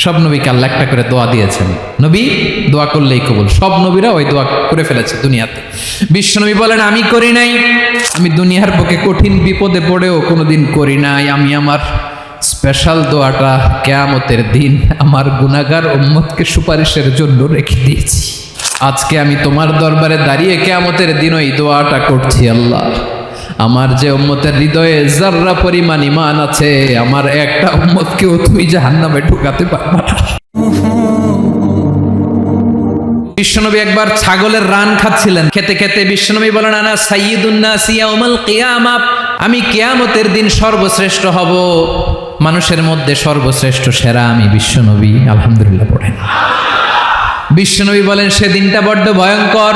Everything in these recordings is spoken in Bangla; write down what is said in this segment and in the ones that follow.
সব নবীকে আল্লাহ একটা করে দোয়া দিয়েছেন, নবী দোয়া করলেই কবুল। সব নবীরা ওই দোয়া করে ফেলেছে দুনিয়াতে। বিশ্বনবী বলেন আমি করি নাই, আমি দুনিয়ার বুকে কঠিন বিপদে পড়েও কোনোদিন করি নাই। আমি আমার স্পেশাল দোয়াটা কিয়ামতের দিন আমার গুনাহগার উম্মতকে সুপারিশের জন্য রেখে দিয়েছি। আজকে আমি তোমার দরবারে দাঁড়িয়ে কিয়ামতের দিন ওই দোয়াটা করছি, আল্লাহ আমার যে উম্মতের হৃদয়ে যাররা পরিমাণ ঈমান আছে, আমার একটা উম্মতকেও তুমি জাহান্নামে ঢুকাতে পারবে না। বিশ্বনবী একবার ছাগলের রান খাচ্ছিলেন, খেতে খেতে বিশ্বনবী বলেন আনা সাইয়্যিদুন নাস ইয়াউমাল কিয়ামা, আমি কিয়ামতের দিন সর্বশ্রেষ্ঠ হব, মানুষের মধ্যে সর্বশ্রেষ্ঠ সেরা আমি বিশ্বনবী। আলহামদুলিল্লাহ পড়েন। বিশ্বনবী বলেন সেদিনটা বড্ড ভয়ঙ্কর,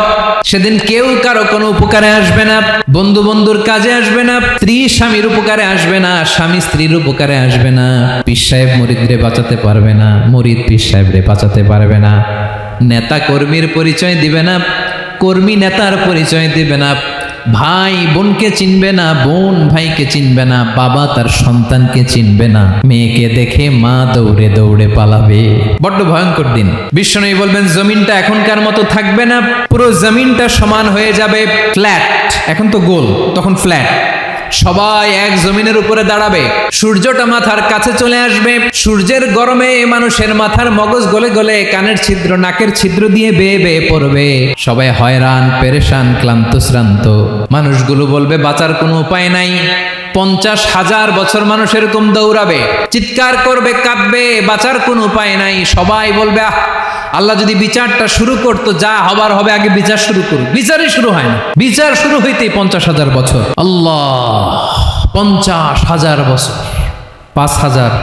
সেদিন কেউ কারো কোনো উপকারে আসবে না, বন্ধু বন্ধুর কাজে আসবে না, স্ত্রী স্বামীর উপকারে আসবে না, স্বামী স্ত্রীর উপকারে আসবে না, পীর সাহেব মুরিদরে বাঁচাতে পারবে না, মুরিদ পীর সাহেবরে বাঁচাতে পারবে না, নেতা কর্মীর পরিচয় দিবে না, কর্মী নেতার পরিচয় দিবে না, ভাই বোনকে চিনবে না, বোন ভাইকে চিনবে না, বাবা তার সন্তানকে চিনবে না, মেয়েকে দেখে মা দৌড়ে দৌড়ে পালাবে। বড্ড ভয়ঙ্কর দিন। বিশ্বনবী বলবেন জমিনটা এখনকার মতো থাকবে না, পুরো জমিনটা সমান হয়ে যাবে ফ্ল্যাট। এখন তো গোল, তখন ফ্ল্যাট। সবাই এক জমিনের উপরে দাঁড়াবে, সূর্যটা মাথার কাছে চলে আসবে, সূর্যের গরমে মানুষের মাথার মগজ গলে গলে কানের ছিদ্র নাকের ছিদ্র দিয়ে বেয়ে বেয়ে পড়বে। সবাই হয়রান পেরেশান ক্লান্ত শ্রান্ত। মানুষগুলো বলবে বাঁচার কোনো উপায় নাই। 50,000 বছর মানুষ এরকম দৌড়াবে, চিৎকার করবে, কাঁদবে, বাঁচার কোনো উপায় নাই। সবাই বলবে আল্লাহ যদি বিচারটা শুরু করতো, যা হবার হবে, আগে বিচার শুরু করুক। বিচারই শুরু হয় না, বিচার শুরু হইতেই 50,000 বছর। আল্লাহ, 50,000 বছর, 5,000,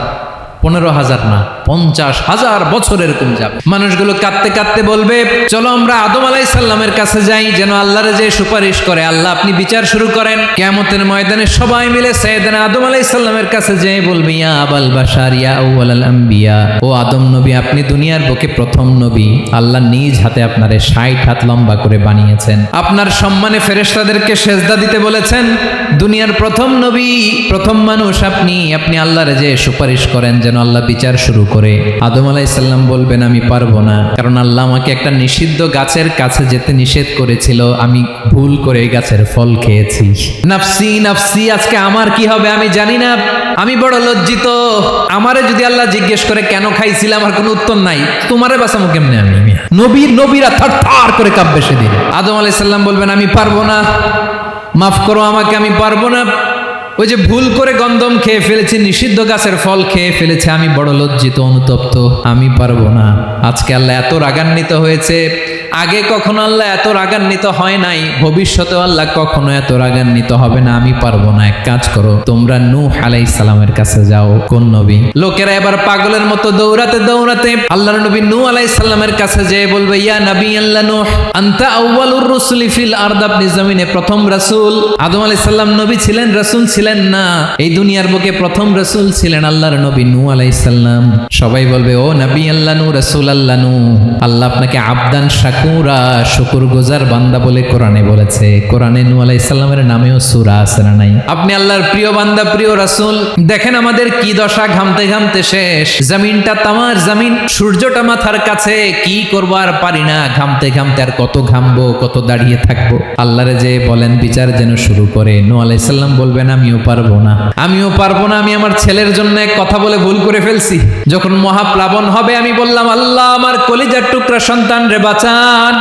15,000 না, 50,000 বছর এরকম যাবে। মানুষগুলো কাঁদতে কাঁদতে বলবে চলো আমরা আদম আলাইহিস সালামের কাছে যাই, যেন আল্লাহর যে সুপারিশ করে, আল্লাহ আপনি বিচার শুরু করেন। কিয়ামতের ময়দানে সবাই মিলে সাইয়েদনা আদম আলাইহিস সালামের কাছে যেয়ে বলবে ইয়া আবাল বাশার ইয়া আউয়ালাল আম্বিয়া, ও আদম নবী আপনি দুনিয়ার বুকে প্রথম নবী, আল্লাহ নিজ হাতে আপনারে 60 হাত লম্বা করে বানিয়েছেন, আপনার সম্মানে ফেরেশতাদেরকে সেজদা দিতে বলেছেন, দুনিয়ার প্রথম নবী প্রথম মানুষ আপনি, আপনি আল্লাহর যে সুপারিশ করেন যেন আল্লাহ বিচার শুরু করে। আদম আলাইহিস সালাম বলবেন আমি পারবো না, কারণ আল্লাহ আমাকে একটা নিষিদ্ধ গাছের কাছে যেতে নিষেধ করেছিল, আমি ভুল করে এই গাছের ফল খেয়েছি। নাফসি নাফসি, আজকে আমার কি হবে আমি জানি না, আমি বড় লজ্জিত। আমারে যদি আল্লাহ জিজ্ঞেস করে কেন খাইছিলাম, আমার কোনো উত্তর নাই, তোমারে বাঁচামো কেমনে আমি? নবীরা থার করে কাঁপবে সেদিন। আদম আলাইহিস সালাম বলবেন আমি পারবো না, মাফ করো আমাকে, আমি পারবো না, ওই যে ভুল করে গন্ধম খেয়ে ফেলেছি, নিষিদ্ধ গাছের ফল খেয়ে ফেলেছে, আমি বড় লজ্জিত অনুতপ্ত, আমি পারবো না। আজকে আল্লাহ এত রাগান্বিত হয়েছে, আগে কখনো আল্লাহ এত রাগান্বিত হয় নাই, ভবিষ্যতে আল্লাহ কখনো এত রাগান্বিত হবে না, আমি পারবো না। এক কাজ করো, তোমরা নূহ আলাইহিস সালামের কাছে যাও। কোন নবী? লোকেরা এবার পাগলের মতো দৌড়াতে দৌড়াতে আল্লাহর নবী নূহ আলাইহিস সালামের কাছে যেয়ে বলবে ইয়া নবী আল্লাহ নূহ আনতা আউয়ালুর রাসূলি ফিল আরদ, আপনি জমিনে প্রথম রাসূল। আদম আলাইহিস সালাম নবী ছিলেন, রাসূল ছিলেন না, এই দুনিয়ার বুকে প্রথম রাসূল ছিলেন আল্লাহর নবী নূহ আলাইহিস সালাম। সবাই বলবে ও নবী আল্লাহ নূহ, রাসূল আল্লাহ নূহ, আল্লাহ আপনাকে আবদান শাকুরা, শুকর গুজার বান্দা বলে কোরআনে বলেছে। কোরআনে নূহ আলাইহিস সালামের নামেও সূরা আছে না নাই? আপনি আল্লাহর প্রিয় বান্দা, প্রিয় রাসূল। দেখেন আমাদের কি দশা, ঘামতে ঘামতে শেষ, জমিনটা তামার জমিন, সূর্যটা মাথার কাছে, কি করবো আর পারি না, ঘামতে ঘামতে আর কত ঘামবো, কত দাঁড়িয়ে থাকবো। আল্লাহরে যে বলেন বিচার যেন শুরু করে। নূহ আলাইহিস সালাম বলবেন আমিও পারবো না, আমিও পারবো না, আমি আমার ছেলের জন্য এক কথা বলে ভুল করে ফেলছি। যখন মহাপ্লাবন হবে আমি বললাম আল্লাহ আমার কলিজার টুকরা সন্তান রে বাঁচান।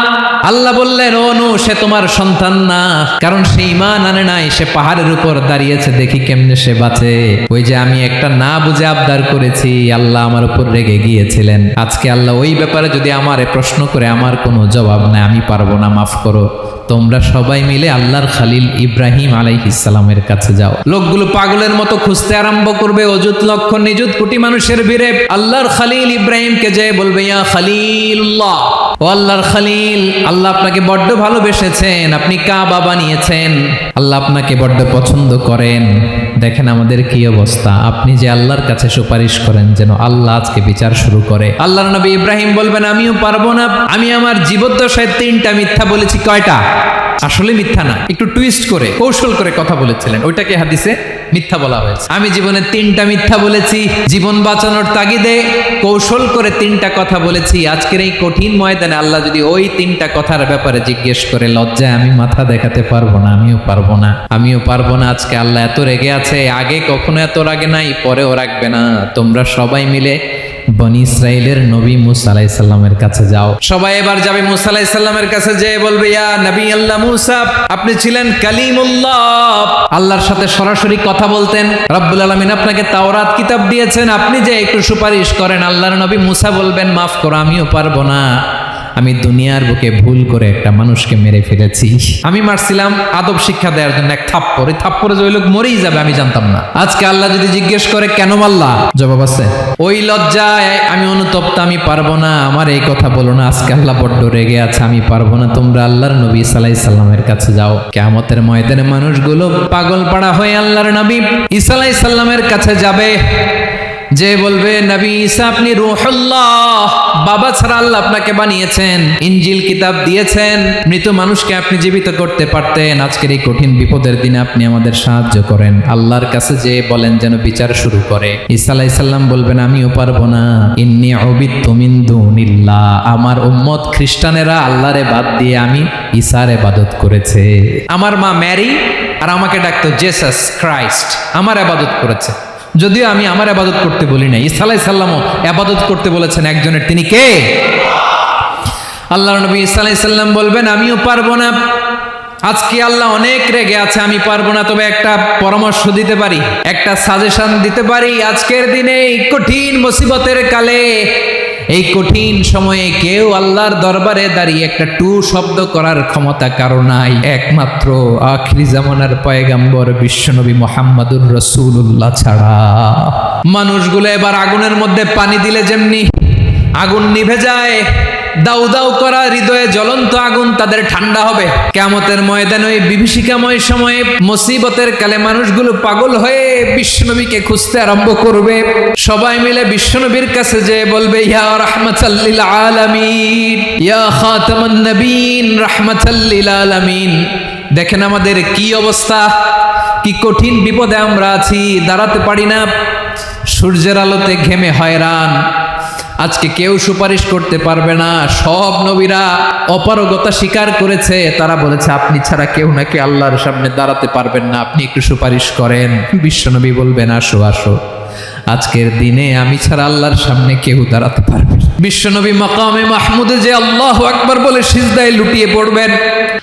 আল্লাহ বললেন ও নূহ সে তোমার সন্তান না, কারণ সে ঈমান আনে নাই, সে পাহাড়ের উপর দাঁড়িয়েছে, দেখি কেমনে সে বাঁচে। ওই যে আমি একটা না বুঝে আবদার করেছি, আল্লাহ আমার উপর রেগে গিয়েছিলেন। আজকে আল্লাহ ওই ব্যাপারে যদি আমারে প্রশ্ন করে, আমার কোনো জবাব নাই, আমি পারবো না, মাফ করো। তোমরা সবাই মিলে আল্লাহর খালিল ইব্রাহিম আলাইহিস সালামের কাছে যাও। লোকগুলো পাগলের মতো খুঁজতে আরম্ভ করবে, অযুত লক্ষ নিযুত কোটি মানুষের ভিড়ে আল্লাহর খালিল ইব্রাহিমকে যেয়ে বলবে ইয়া খালিলুল্লাহ, ও আল্লাহর খালিল, আল্লাহ আপনাকে বড্ড ভালোবেসেছেন, আপনি কাবা বানিয়েছেন, আল্লাহ আপনাকে বড্ড পছন্দ করেন। দেখেন আমাদের কি অবস্থা, আপনি যে আল্লাহর কাছে সুপারিশ করেন যেন আল্লাহ আজকে বিচার শুরু করে। আল্লাহর নবী ইব্রাহিম বলবেন আমিও পারবো না, আমি আমার জীবদ্দশায় 3টা মিথ্যা বলেছি। কয়টা? আসলে মিথ্যা না, একটু টুইস্ট করে কৌশল করে কথা বলেছিলেন, ওইটাকে হাদিসে মিথ্যা বলা হয়েছে। আমি জীবনে 3টা মিথ্যা বলেছি, জীবন বাঁচানোর তাগিদে কৌশল করে 3টা কথা বলেছি। আজকের এই কঠিন ময়দানে আল্লাহ যদি ওই 3টা কথার ব্যাপারে জিজ্ঞেস করে, লজ্জায় আমি মাথা দেখাতে পারবো না, আমিও পারবো না। আজকে আল্লাহ এত রেগে আছে, আগে কখনো এত রাগে নাই, পরেও রাখবে না। তোমরা সবাই মিলে বনি ইসরাইলের নবী মুসা আলাইহিস সালামের কাছে যাও। সবাই এবার যাবে মুসা আলাইহিস সালামের কাছে, যেয়ে বলবে, ইয়া নবী আল্লাহ মুসা, আপনি ছিলেন কালিমুল্লাহ, আল্লাহর সাথে সরাসরি কথা বলতেন। রব্বুল আলামিন আপনাকে তাওরাত কিতাব দিয়েছেন, আপনি যে একটু সুপারিশ করেন। আল্লাহর নবী মুসা বলবেন, মাফ করো, আমিও পারবো না। আমি দুনিয়ার বুকে ভুল করে একটা মানুষকে মেরে ফেলেছি। আমি মারছিলাম আদব শিক্ষা দেওয়ার জন্য এক থাপ্পড়, এই থাপ্পড়ে যে ওই লোক মরেই যাবে আমি জানতাম না। আজকে আল্লাহ যদি জিজ্ঞেস করে কেন মারলা, জবাব আছে। ওই লজ্জায় আমি অনুতপ্ত, আমি পারবো না, আমার এই কথা বলো না। আজকে আল্লাহ বড্ড রেগে আছে, আমি পারবো না। তোমরা আল্লাহর নবী ঈসা আলাইহিস সালামের কাছে যাও। কিয়ামতের ময়দানে মানুষগুলো পাগল পাড়া হয়ে আল্লাহর নবী ঈসা আলাইহিস সালামের কাছে যাবে, যে বলবে, নবী ঈসা আপনি রূহুল্লাহ, বাবা ছাড়া আল্লাহ আপনাকে বানিয়েছেন, ইনজিল কিতাব দিয়েছেন, মৃত মানুষকে আপনি জীবিত করতে পারতেন। আজকের এই কঠিন বিপদের দিনে আপনি আমাদের সাহায্য করেন। আল্লাহর কাছে যে বলেন যেন বিচার শুরু করে। ঈসা আলাইহিস সালাম বলবেন, আমিও পারবো না। ইন্নী উবিদতু মিন দুনিল্লাহ, আমার উম্মত খ্রিস্টানেরা আল্লাহরে বাদ দিয়ে আমি ঈসার ইবাদত করেছে। আমার মা ম্যারি আর আমাকে ডাকতো জেসাস ক্রাইস্ট, আমার ইবাদত করেছে। যদিও আমি আমার ইবাদত করতে বলি না, ঈসা আলাইহিস সালামও ইবাদত করতে বলেছেন একজনের, তিনি কে? আল্লাহর নবী ঈসা আলাইহিস সালাম বলবেন, আমিও পারবো না। আজকে আল্লাহ অনেক রেগে আছে, আমি পারবো না। তবে একটা পরামর্শ দিতে পারি, একটা সাজেশন দিতে পারি। আজকের দিনে এই কঠিন মুসিবতের কালে, এই কঠিন সময়ে কেউ আল্লাহর দরবারে দাঁড়িয়ে একটা টু শব্দ করার ক্ষমতা কারো নাই, একমাত্র আখিরি জামানার পয়গাম্বর বিশ্বনবী মুহাম্মদুর রাসূলুল্লাহ ছাড়া। মানুষগুলো এবার আগুনের মধ্যে পানি দিলে যেমনি আগুন নিভে যায়, দাউ দাউ করা হৃদয়ে জ্বলন্ত আগুন তাদের ঠান্ডা হবে। কিয়ামতের ময়দানে ওই বিভীষিকাময় সময়ে, মুসিবতের কালে মানুষগুলো পাগল হয়ে বিশ্বনবীকে খুঁজতে আরম্ভ করবে। সবাই মিলে বিশ্বনবীর কাছে যেয়ে বলবে, ইয়া রাহমাতাল লিল আলামিন, ইয়া খাতামান নবীন, রাহমাতাল লিল আলামিন। দেখেন আমাদের কি অবস্থা, কি কঠিন বিপদে আমরা আছি, দাঁড়াতে পারি না, সূর্যের আলোতে ঘেমে হয়রান। আজকে কেউ সুপারিশ করতে পারবে না। সব নবীরা অপারগতা স্বীকার করেছে, তারা বলেছে আপনি ছাড়া কেউ নাকি আল্লাহর সামনে দাঁড়াতে পারবেন না, আপনি একটু সুপারিশ করেন। বিশ্বনবী বলবেন, আসো আসো, আজকের দিনে আমি ছাড়া আল্লাহর সামনে কেউ দাঁড়াতে পারবে না। বিশ্বনবী মাকামে মাহমুদে যে আল্লাহু আকবার বলে সিজদায় লুটিয়ে পড়বেন।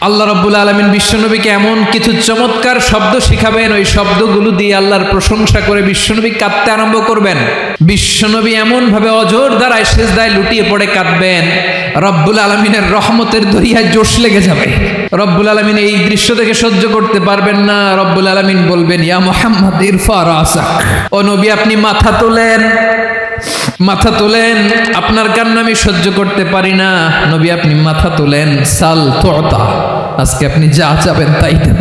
আল্লাহ রাব্বুল আলামিন বিশ্বনবীকে এমন কিছু চমৎকার শব্দ শিখাবেন, ওই শব্দগুলো দিয়ে আল্লাহর প্রশংসা করে বিশ্বনবী কাঁদতে আরম্ভ করবেন। বিশ্বনবী এমন ভাবে অজর দ্বারায় সিজদায় লুটিয়ে পড়ে কাঁদবেন, রব্বুল আলামিনের রহমতের দরিয়ায় জোশ লেগে যাবে। রব্বুল আলামিন এই দৃশ্য দেখে সহ্য করতে পারবেন না। রব্বুল আলামিন বলবেন, ইয়া মুহাম্মদ ইরফা রাসাক, ও নবী আপনি মাথা তোলেন, মাথা তোলেন, আপনার কান্না আমি সহ্য করতে পারি না। নবী আপনি মাথা তোলেন, সাল তুতা, আজকে আপনি যা চাবেন তাই দেব।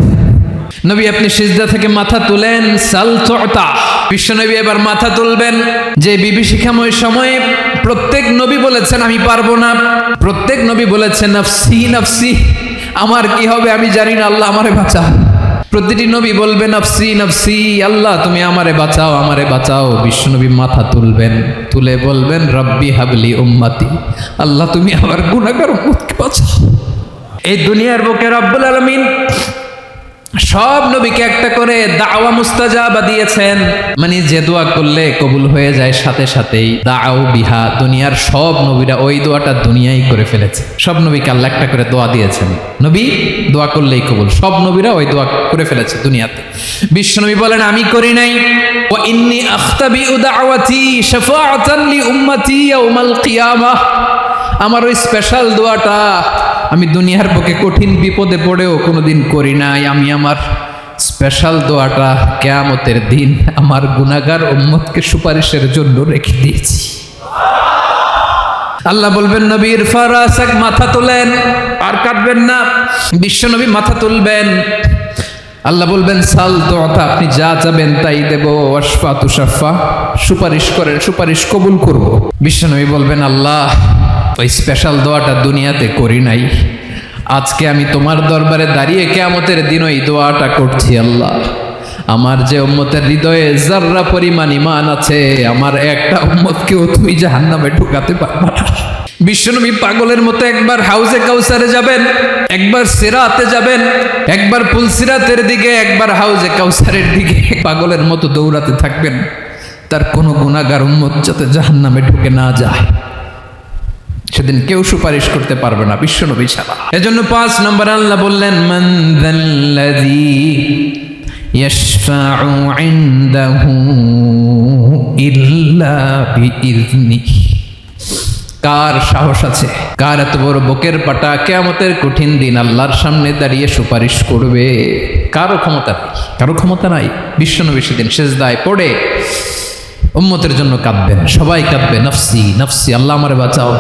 নবী আপনি সিজদা থেকে মাথা তুলেন, সাল তুতা। বিশ্বনবী এবার মাথা তুলবেন। যে বিভীষিকাময় সময়ে প্রত্যেক নবী বলেছেন আমি পারবো না, প্রত্যেক নবী বলেছেন নফসি নফসি, আমার কি হবে আমি জানি না, আল্লাহ আমারে বাঁচা। প্রতিটি নবী বলবে নফসি নফসি, আল্লাহ তুমি আমারে বাঁচাও, আমারে বাঁচাও। বিশ্বনবী মাথা তুলবেন, তুলে বলবেন রব্বি হাবলি উম্মতি, আল্লাহ তুমি আমার গুনাহগার উম্মতকে বাঁচাও। এই দুনিয়ার বুকে রব্বুল আলামিন সব নবীকে একটা করে দাওয়া মুস্তাজাবা দিয়েছেন, মানে যে দোয়া করলে কবুল হয়ে যায় সাথে সাথেই। দাও বিহা, দুনিয়ার সব নবীরা ওই দোয়াটা দুনিয়ায় করে ফেলেছে। সব নবীকে আল্লাহ একটা করে দোয়া দিয়েছেন, নবী দোয়া করলেই কবুল। সব নবীরা ওই দোয়া করে ফেলেছে দুনিয়াতে। বিশ্বনবী বলেন আমি করি নাই। ওয়া ইন্নী আখতাবিউ দাওয়াতি শাফাআতান লি উম্মতি ইয়াউমাল কিয়ামাহ, আমার ওই স্পেশাল দোয়াটা আমি দুনিয়ার বুকে কঠিন বিপদে পড়েও কোনোদিন করি নাই। আমি আমার স্পেশাল দোয়াটা কিয়ামতের দিন আমার গুনাহগার উম্মতকে সুপারিশের জন্য রেখে দিয়েছি। আল্লাহ বলবেন নবী ইরফা রাসাক, মাথা তোলেন, আর কাটবেন না। বিশ্বনবী মাথা তুলবেন, আল্লাহ বলবেন সাল তুতা, আপনি যা চাবেন তাই দেব। ওয়াশফা তুশাফা, সুপারিশ করেন, সুপারিশ কবুল করব। বিশ্বনবী বলবেন আল্লাহ ওই স্পেশাল দোয়াটা দুনিয়াতে করি নাই, আজকে আমি তোমার দরবারে দাঁড়িয়ে কিয়ামতের দিন ওই দোয়াটা করছি। আল্লাহ আমার যে উম্মতের হৃদয়ে যাররা পরিমাণ ঈমান আছে, আমার একটা উম্মতকেও তুই জাহান্নামে ঢুকাতে পারবা না। বিশ্বনবী পাগলের মতো একবার হাউজে কাউসারে যাবেন, একবার সিরাতে যাবেন, একবার পুলসিরাতের দিকে, একবার হাউজে কাউসারের দিকে পাগলের মতো দৌড়াতে থাকবেন, তার কোনো গুনাহগার উম্মত যাতে জাহান্নামে ঢুকে না যায়। সেদিন কেউ সুপারিশ করতে পারবে না বিশ্বনবী ছাড়া। এজন্য 5 নম্বর আল্লাহ বললেন, মান যাল্লাযী ইয়াশফাউ ইনদাহু ইল্লা বিইযনিহি। কার সাহস আছে, কার এত বড় বুকের পাটা কিয়ামতের কঠিন দিন আল্লাহর সামনে দাঁড়িয়ে সুপারিশ করবে? কারো ক্ষমতা নেই, কারো ক্ষমতা নাই। বিশ্বনবী সেদিন সিজদায় পড়ে উম্মতের জন্য কাঁদবেন, সবাই কাঁদবে, নফসি নফসি, আল্লাহ আমারে বাঁচাও,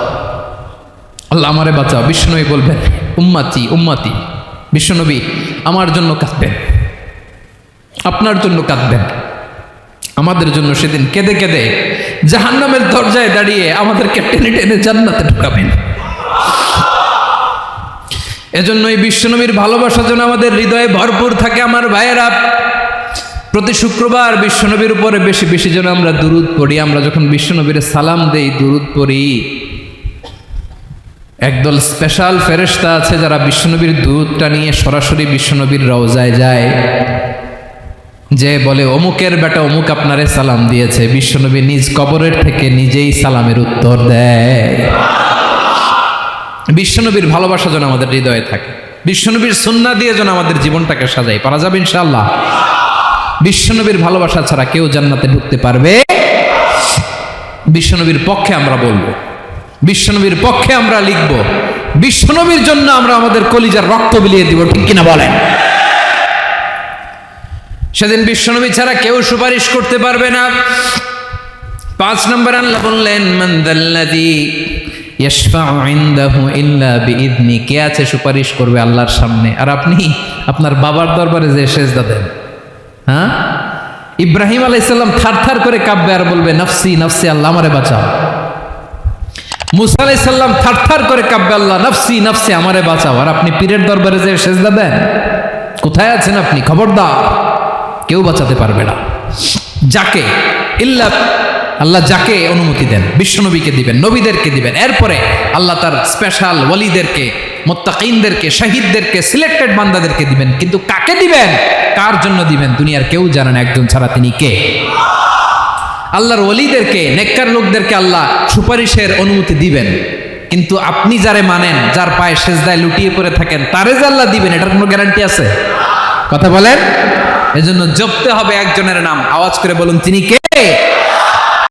আল্লাহ আমারে বাঁচাও। বিশ্বনবী বলবেন, উম্মতি উম্মতি। বিশ্বনবী আমার জন্য কাঁদবেন, আপনার জন্য কাঁদবেন, আমাদের জন্য সেদিন কেঁদে কেঁদে জাহান্নামের দরজায় দাঁড়িয়ে আমাদেরকে টেনে টেনে জান্নাতে ঢুকাবেন। এজন্যই বিশ্বনবীর ভালোবাসা যেন আমাদের হৃদয়ে ভরপুর থাকে। আমার ভাইয়েরা, প্রতি শুক্রবার বিশ্বনবীর উপরে বেশি বেশি যেন আমরা দুরূদ পড়ি। আমরা যখন বিশ্বনবীর সালাম দেই, দুরূদ পড়ি, একদল স্পেশাল ফেরেশতা আছে যারা বিশ্বনবীর দুরূদটা নিয়ে সরাসরি বিশ্বনবীর রওজায় যায়, যে বলে অমুকের বেটা অমুক আপনারে সালাম দিয়েছে। বিশ্বনবী নিজ কবরের থেকে নিজেই সালামের উত্তর দেয়। বিশ্বনবীর ভালোবাসা যেন আমাদের হৃদয়ে থাকে, বিশ্বনবীর সুন্নাহ দিয়ে যেন আমাদের জীবনটাকে সাজাই। পারা যাবে ইনশাআল্লাহ। বিশ্বনবীর ভালোবাসা ছাড়া কেউ জান্নাতে ঢুকতে পারবে? বিশ্বনবীর পক্ষে আমরা বলবো, বিশ্বনবীর পক্ষে আমরা লিখব, বিশ্বনবীর জন্য আমরা আমাদের কলিজার রক্ত বিলিয়ে দিব, ঠিক কিনা বলেন? সেদিন বিশ্বনবী ছাড়া কেউ সুপারিশ করতে পারবে না। 5 নম্বর আল্লাহ বললেন, মান যাল্লাযী ইয়াশফাউ ইনদাহু ইল্লা বিইযনি। কে আছে সুপারিশ করবে আল্লাহর সামনে? আর আপনি আপনার বাবার দরবারে যে সেজদা দেন, হ্যাঁ, ইব্রাহিম আলাইহিস সালাম থারথার করে কাঁপবে আর বলবে, নফসি নফসি, আল্লাহ আমারে বাঁচাও। মুসা আলাইহিস সালাম থারথার করে কাঁপবে, আল্লাহ নফসি নফসি, আমারে বাঁচাও। আর আপনি পীরের দরবারে যে সেজদা দেন, কোথায় আছেন আপনি? খবরদার, কেউ বাঁচাতে পারবে না। যাকে ইল্লা, আল্লাহ যাকে অনুমতি দেন, বিশ্বনবীকে দিবেন, নবীদেরকে দিবেন, এরপরে আল্লাহ তার স্পেশাল ওয়ালিদেরকে, মুত্তাকিনদেরকে, শহীদদেরকে, সিলেক্টেড বান্দাদেরকে দিবেন। কিন্তু কাকে দিবেন, কার জন্য দিবেন, দুনিয়ার কেউ জানে না একজন ছাড়া, তিনি কে? আল্লাহর ওয়ালিদেরকে, নেককার লোকদেরকে আল্লাহ সুপারিশের অনুমতি দিবেন। কিন্তু আপনি যারে মানেন, যার পায়ে সেজদায় লুটিয়ে পড়ে থাকেন, তারে যে আল্লাহ দিবেন, এটার কোনো গ্যারান্টি আছে? কথা বলেন। এজন্য জপতে হবে একজনের নাম, আওয়াজ করে বলুন, তিনি কে?